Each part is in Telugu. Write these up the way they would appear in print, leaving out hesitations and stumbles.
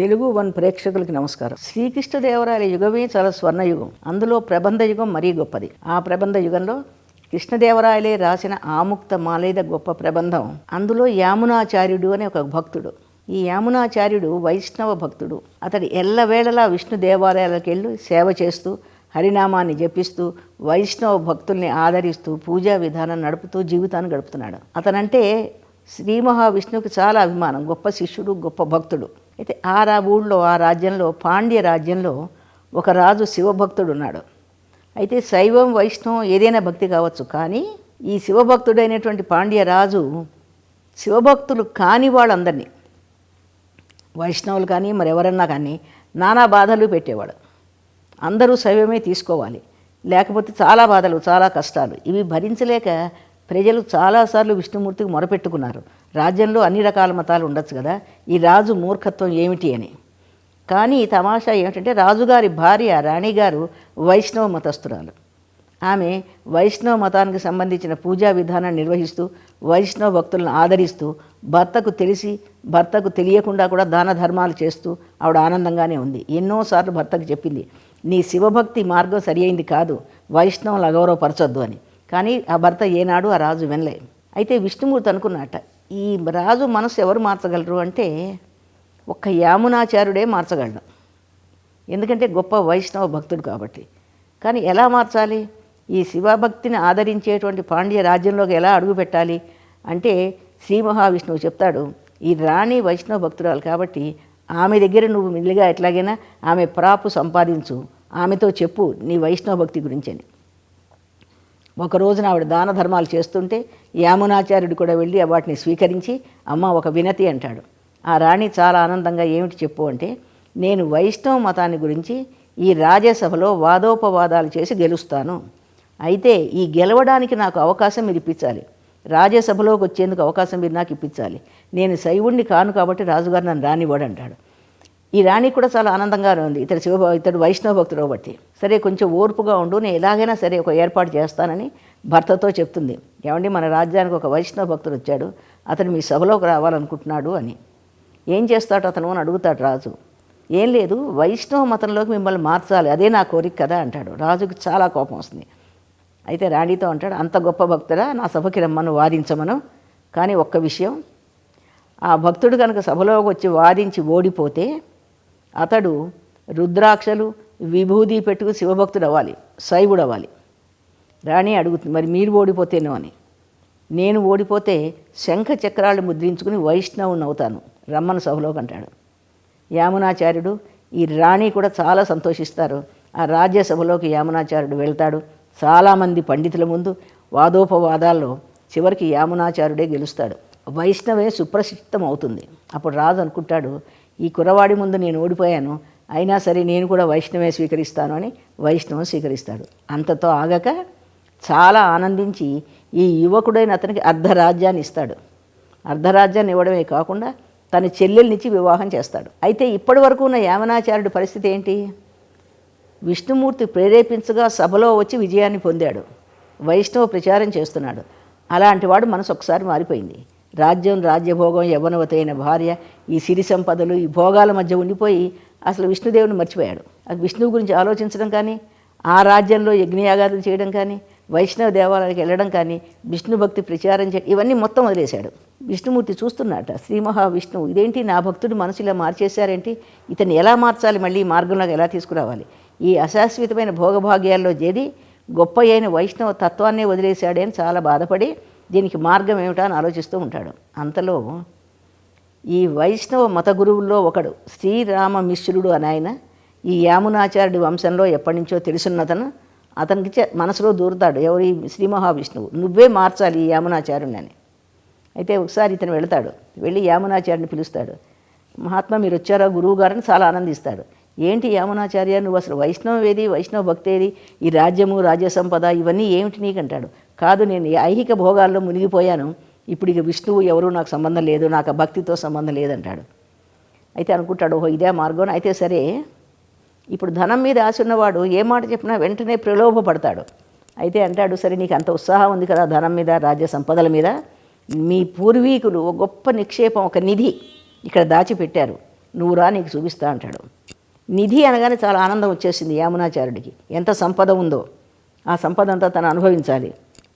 తెలుగు వన్ ప్రేక్షకులకి నమస్కారం. శ్రీకృష్ణదేవరాయల యుగమే చాలా స్వర్ణయుగం. అందులో ప్రబంధ యుగం మరీ గొప్పది. ఆ ప్రబంధ యుగంలో కృష్ణదేవరాయలే రాసిన ఆముక్త మాలేద గొప్ప ప్రబంధం. అందులో యామునాచార్యుడు అనే ఒక భక్తుడు. ఈ యామునాచార్యుడు వైష్ణవ భక్తుడు. అతడు ఎల్లవేళలా విష్ణు దేవాలయాలకు వెళ్ళి సేవ చేస్తూ హరినామాన్ని జపిస్తూ వైష్ణవ భక్తుల్ని ఆదరిస్తూ పూజా విధానం నడుపుతూ జీవితాన్ని గడుపుతున్నాడు. అతనంటే శ్రీ మహావిష్ణువుకి చాలా అభిమానం. గొప్ప శిష్యుడు, గొప్ప భక్తుడు. అయితే ఆ రాజ్యంలో పాండ్య రాజ్యంలో ఒక రాజు శివభక్తుడు ఉన్నాడు. అయితే శైవం వైష్ణవం ఏదైనా భక్తి కావచ్చు, కానీ ఈ శివభక్తుడైనటువంటి పాండ్య రాజు శివభక్తులు కాని వాళ్ళందరినీ, వైష్ణవులు కానీ మరెవరన్నా కానీ, నానా బాధలు పెట్టేవాడు. అందరూ శైవమే తీసుకోవాలి, లేకపోతే చాలా బాధలు, చాలా కష్టాలు. ఇవి భరించలేక ప్రజలు చాలాసార్లు విష్ణుమూర్తికి మొరపెట్టుకున్నారు. రాజ్యంలో అన్ని రకాల మతాలు ఉండొచ్చు కదా, ఈ రాజు మూర్ఖత్వం ఏమిటి అని. కానీ తమాషా ఏమిటంటే రాజుగారి భార్య రాణిగారు వైష్ణవ మతస్థురాలు. ఆమె వైష్ణవ మతానికి సంబంధించిన పూజా విధానాన్ని నిర్వహిస్తూ వైష్ణవ భక్తులను ఆదరిస్తూ భర్తకు తెలిసి భర్తకు తెలియకుండా కూడా దాన ధర్మాలు చేస్తూ ఆవిడ ఆనందంగానే ఉంది. ఎన్నోసార్లు భర్తకు చెప్పింది, నీ శివభక్తి మార్గం సరి అయింది కాదు, వైష్ణవులు అగౌరవపరచొద్దు అని. కానీ ఆ భర్త ఏనాడు ఆ రాజు వినలే. అయితే విష్ణుమూర్తి అనుకున్నట్ట, ఈ రాజు మనసు ఎవరు మార్చగలరు అంటే ఒక్క యామునాచార్యుడే మార్చగలడు. ఎందుకంటే గొప్ప వైష్ణవ భక్తుడు కాబట్టి. కానీ ఎలా మార్చాలి? ఈ శివభక్తిని ఆదరించేటువంటి పాండ్య రాజ్యంలోకి ఎలా అడుగు పెట్టాలి అంటే శ్రీ మహావిష్ణువు చెప్తాడు, ఈ రాణి వైష్ణవ భక్తురాలు కాబట్టి ఆమె దగ్గర నువ్వు మెల్లిగా ఎట్లాగైనా ఆమె ప్రాపు సంపాదించు, ఆమెతో చెప్పు నీ వైష్ణవ భక్తి గురించి అని. ఒక రోజున ఆవిడ దాన ధర్మాలు చేస్తుంటే యామునాచార్యుడు కూడా వెళ్ళి వాటిని స్వీకరించి, అమ్మ ఒక వినతి అంటాడు. ఆ రాణి చాలా ఆనందంగా ఏమిటి చెప్పు అంటే, నేను వైష్ణవ మతాన్ని గురించి ఈ రాజ్యసభలో వాదోపవాదాలు చేసి గెలుస్తాను. అయితే ఈ గెలవడానికి నాకు అవకాశం మీరు ఇప్పించాలి, రాజ్యసభలోకి వచ్చేందుకు అవకాశం మీరు నాకు ఇప్పించాలి. నేను శైవుణ్ణి కాను కాబట్టి రాజుగారు నన్ను రానివ్వడు అంటాడు. ఈ రాణి కూడా చాలా ఆనందంగానే ఉంది, ఇతడు వైష్ణవ భక్తుడు బట్టి. సరే కొంచెం ఓర్పుగా ఉండు, నేను ఎలాగైనా సరే ఒక ఏర్పాటు చేస్తానని భర్తతో చెప్తుంది. ఏమండి, మన రాజ్యానికి ఒక వైష్ణవ భక్తుడు వచ్చాడు, అతను మీ సభలోకి రావాలనుకుంటున్నాడు అని. ఏం చేస్తాడు అతను అని అడుగుతాడు రాజు. ఏం లేదు, వైష్ణవ మతంలోకి మిమ్మల్ని మార్చాలి, అదే నా కోరిక కదా అంటాడు. రాజుకి చాలా కోపం వస్తుంది. అయితే రాణితో అంటాడు, అంత గొప్ప భక్తుడా, నా సభకి రమ్మను, వాదించమను. కానీ ఒక్క విషయం, ఆ భక్తుడు కనుక సభలోకి వచ్చి వాదించి ఓడిపోతే అతడు రుద్రాక్షలు విభూది పెట్టుకు శివభక్తుడు అవ్వాలి, శైవుడు అవ్వాలి. రాణి అడుగుతుంది, మరి మీరు ఓడిపోతేనో అని. నేను ఓడిపోతే శంఖ చక్రాలు ముద్రించుకుని వైష్ణవుని అవుతాను, రమ్మను సభలోకి అంటాడు. యామునాచార్యుడు ఈ రాణి కూడా చాలా సంతోషిస్తారు. ఆ రాజ్యసభలోకి యామునాచార్యుడు వెళ్తాడు. చాలామంది పండితుల ముందు వాదోపవాదాల్లో చివరికి యామునాచార్యుడే గెలుస్తాడు. వైష్ణవే సుప్రసిద్ధం అవుతుంది. అప్పుడు రాజు అనుకుంటాడు, ఈ కుర్రవాడి ముందు నేను ఓడిపోయాను, అయినా సరే నేను కూడా వైష్ణవే స్వీకరిస్తాను అని వైష్ణవం స్వీకరిస్తాడు. అంతతో ఆగక చాలా ఆనందించి ఈ యువకుడైన అతనికి అర్ధరాజ్యాన్ని ఇస్తాడు. అర్ధరాజ్యాన్ని ఇవ్వడమే కాకుండా తన చెల్లెల్నిచ్చి వివాహం చేస్తాడు. అయితే ఇప్పటి వరకు ఉన్న యామునాచార్యుడి పరిస్థితి ఏంటి? విష్ణుమూర్తి ప్రేరేపించగా సభలో వచ్చి విజయాన్ని పొందాడు, వైష్ణవ ప్రచారం చేస్తున్నాడు. అలాంటి వాడు మనసు ఒకసారి మారిపోయింది. రాజ్యం, రాజ్యభోగం, యవ్వనవతైన భార్య, ఈ సిరి సంపదలు, ఈ భోగాల మధ్య ఉండిపోయి అసలు విష్ణుదేవుని మర్చిపోయాడు. అది విష్ణువు గురించి ఆలోచించడం కానీ, ఆ రాజ్యంలో యజ్ఞయాగాదులు చేయడం కానీ, వైష్ణవ దేవాలయానికి వెళ్ళడం కానీ, విష్ణు భక్తి ప్రచారం చేయడం, ఇవన్నీ మొత్తం వదిలేశాడు. విష్ణుమూర్తి చూస్తున్నట, శ్రీ మహావిష్ణువు ఇదేంటి నా భక్తుడు మనసు ఇలా మార్చేశారేంటి, ఇతన్ని ఎలా మార్చాలి, మళ్ళీ ఈ మార్గంలోకి ఎలా తీసుకురావాలి, ఈ అశాశ్వతమైన భోగభాగ్యాల్లో చేరి గొప్ప అయిన వైష్ణవ తత్వాన్నే వదిలేశాడే అని చాలా బాధపడి దీనికి మార్గం ఏమిటా అని ఆలోచిస్తూ ఉంటాడు. అంతలో ఈ వైష్ణవ మత గురువుల్లో ఒకడు శ్రీరామ మిశ్రుడు అని ఆయన, ఈ యామునాచార్యుడి వంశంలో ఎప్పటి నుంచో తెలుసున్నతను, అతనికి మనసులో దూరుతాడు. ఎవరు? ఈ శ్రీ మహావిష్ణువు, నువ్వే మార్చాలి ఈ యామునాచార్యుని అని. అయితే ఒకసారి ఇతను వెళతాడు, వెళ్ళి యామునాచార్యుని పిలుస్తాడు. మహాత్మా మీరు వచ్చారా గురువు గారని చాలా ఆనందిస్తాడు. ఏంటి యామునాచార్య, నువ్వు అసలు వైష్ణవం ఏది, వైష్ణవ భక్తి ఏది, ఈ రాజ్యము, రాజ్య సంపద ఇవన్నీ ఏమిటి నీకంటాడు. కాదు, నేను ఐహిక భోగాల్లో మునిగిపోయాను, ఇప్పుడు ఇక విష్ణువు ఎవరు నాకు సంబంధం లేదు, నాకు ఆ భక్తితో సంబంధం లేదంటాడు. అయితే అనుకుంటాడు, ఓహో ఇదే మార్గం. అయితే సరే, ఇప్పుడు ధనం మీద ఆశ ఉన్నవాడు ఏ మాట చెప్పినా వెంటనే ప్రలోభపడతాడు. అయితే అంటాడు, సరే నీకు అంత ఉత్సాహం ఉంది కదా ధనం మీద, రాజ్య సంపదల మీద, మీ పూర్వీకులు ఒక గొప్ప నిక్షేపం, ఒక నిధి ఇక్కడ దాచిపెట్టారు, నువ్వు రా, నీకు చూపిస్తా అంటాడు. నిధి అనగానే చాలా ఆనందం వచ్చేసింది యామునాచార్యుడికి. ఎంత సంపద ఉందో ఆ సంపద అంతా తను అనుభవించాలి.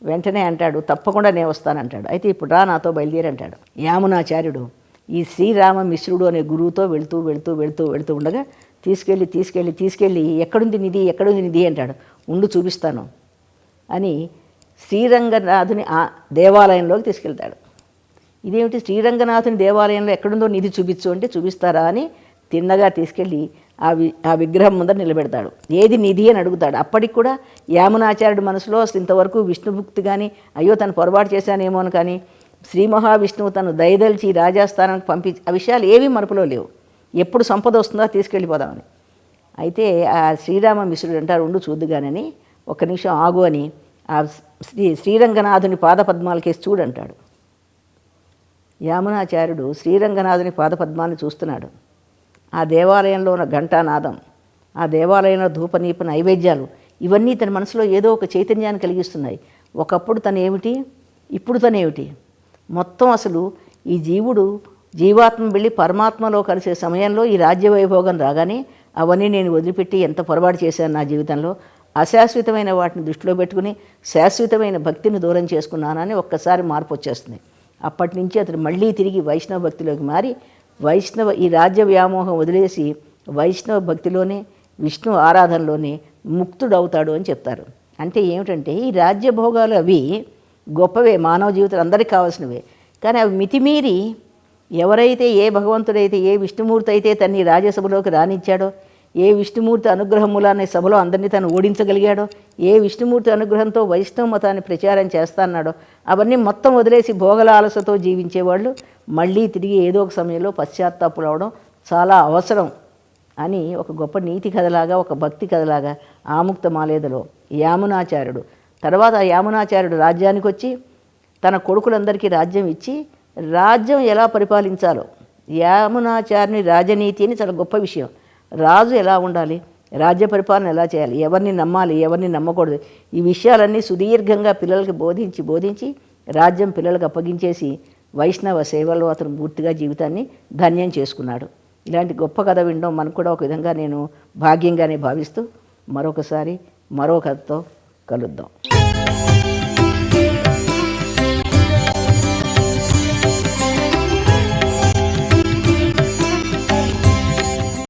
వెంటనే అంటాడు, తప్పకుండా నేను వస్తానంటాడు. అయితే ఇప్పుడు రా, నాతో బయలుదేరి అంటాడు. యామునాచార్యుడు ఈ శ్రీరామ మిశ్రుడు అనే గురువుతో వెళుతూ వెళుతూ వెళుతూ వెళుతూ ఉండగా తీసుకెళ్ళి ఎక్కడుంది నిధి అంటాడు. ఉండు, చూపిస్తాను అని శ్రీరంగనాథుని ఆ దేవాలయంలోకి తీసుకెళ్తాడు. ఇదేమిటి, శ్రీరంగనాథుని దేవాలయంలో ఎక్కడుందో నిధి చూపించు అంటే చూపిస్తారా అని తిన్నగా తీసుకెళ్ళి ఆ విగ్రహం ముందర నిలబెడతాడు. ఏది నిధి అని అడుగుతాడు. అప్పటికి కూడా యామునాచార్యుడి మనసులో అసలు ఇంతవరకు విష్ణుభక్తి కానీ, అయ్యో తను పొరపాటు చేశానేమో అని కానీ, శ్రీ మహావిష్ణువు తను దయదలిచి రాజాస్థానానికి పంపించి ఆ విషయాలు ఏమీ మనపులో లేవు. ఎప్పుడు సంపద వస్తుందో తీసుకెళ్ళిపోదామని. అయితే ఆ శ్రీరామ మిశ్రుడు అంటారు, ఉండు చూద్దుగానని, ఒక్క నిమిషం ఆగు అని ఆ శ్రీరంగనాథుని పాదపద్మాలకేసి చూడంటాడు. యామునాచార్యుడు శ్రీరంగనాథుని పాదపద్మాన్ని చూస్తున్నాడు. ఆ దేవాలయంలో ఉన్న ఘంటానాదం, ఆ దేవాలయంలో ధూపనీప నైవేద్యాలు, ఇవన్నీ తన మనసులో ఏదో ఒక చైతన్యాన్ని కలిగిస్తున్నాయి. ఒకప్పుడు తనేమిటి, ఇప్పుడు తనేమిటి, మొత్తం అసలు ఈ జీవాత్మ వెళ్ళి పరమాత్మలో కలిసే సమయంలో ఈ రాజ్య వైభోగం రాగానే అవన్నీ నేను వదిలిపెట్టి ఎంత పొరపాటు చేశాను నా జీవితంలో, అశాశ్వతమైన వాటిని దృష్టిలో పెట్టుకుని శాశ్వతమైన భక్తిని దూరం చేసుకున్నానని ఒక్కసారి మార్పు వచ్చేస్తుంది. అప్పటి నుంచి అతను మళ్ళీ తిరిగి వైష్ణవ భక్తిలోకి మారి ఈ రాజ్య వ్యామోహం వదిలేసి వైష్ణవ భక్తిలోనే విష్ణు ఆరాధనలోనే ముక్తుడవుతాడు అని చెప్తారు. అంటే ఏమిటంటే ఈ రాజ్యభోగాలు అవి గొప్పవే, మానవ జీవితం అందరికీ కావాల్సినవే. కానీ అవి మితిమీరి ఎవరైతే, ఏ భగవంతుడైతే, ఏ విష్ణుమూర్తి అయితే తన్ని రాజ్యసభలోకి రానిచ్చాడో, ఏ విష్ణుమూర్తి అనుగ్రహం మూలాన్ని సభలో అందరినీ తను ఓడించగలిగాడో, ఏ విష్ణుమూర్తి అనుగ్రహంతో వైష్ణవ మతాన్ని ప్రచారం చేస్తాన్నాడో, అవన్నీ మొత్తం వదిలేసి భోగలాలసతో జీవించేవాళ్ళు మళ్ళీ తిరిగి ఏదో ఒక సమయంలో పశ్చాత్తాపులు అవడం చాలా అవసరం అని ఒక గొప్ప నీతి కథలాగా, ఒక భక్తి కథలాగా ఆముక్త మాలేదలో యామునాచార్యుడు, తర్వాత యామునాచార్యుడు రాజ్యానికి వచ్చి తన కొడుకులందరికీ రాజ్యం ఇచ్చి రాజ్యం ఎలా పరిపాలించాలో, యామునాచార్యుని రాజనీతి అని చాలా గొప్ప విషయం. రాజు ఎలా ఉండాలి, రాజ్య పరిపాలన ఎలా చేయాలి, ఎవరిని నమ్మాలి, ఎవరిని నమ్మకూడదు, ఈ విషయాలన్నీ సుదీర్ఘంగా పిల్లలకి బోధించి రాజ్యం పిల్లలకు అప్పగించేసి వైష్ణవ సేవలో అతను పూర్తిగా జీవితాన్ని ధన్యం చేసుకున్నాడు. ఇలాంటి గొప్ప కథ వినడం మనకు కూడా ఒక విధంగా నేను భాగ్యంగానే భావిస్తూ మరొకసారి మరో కథతో కలుద్దాం.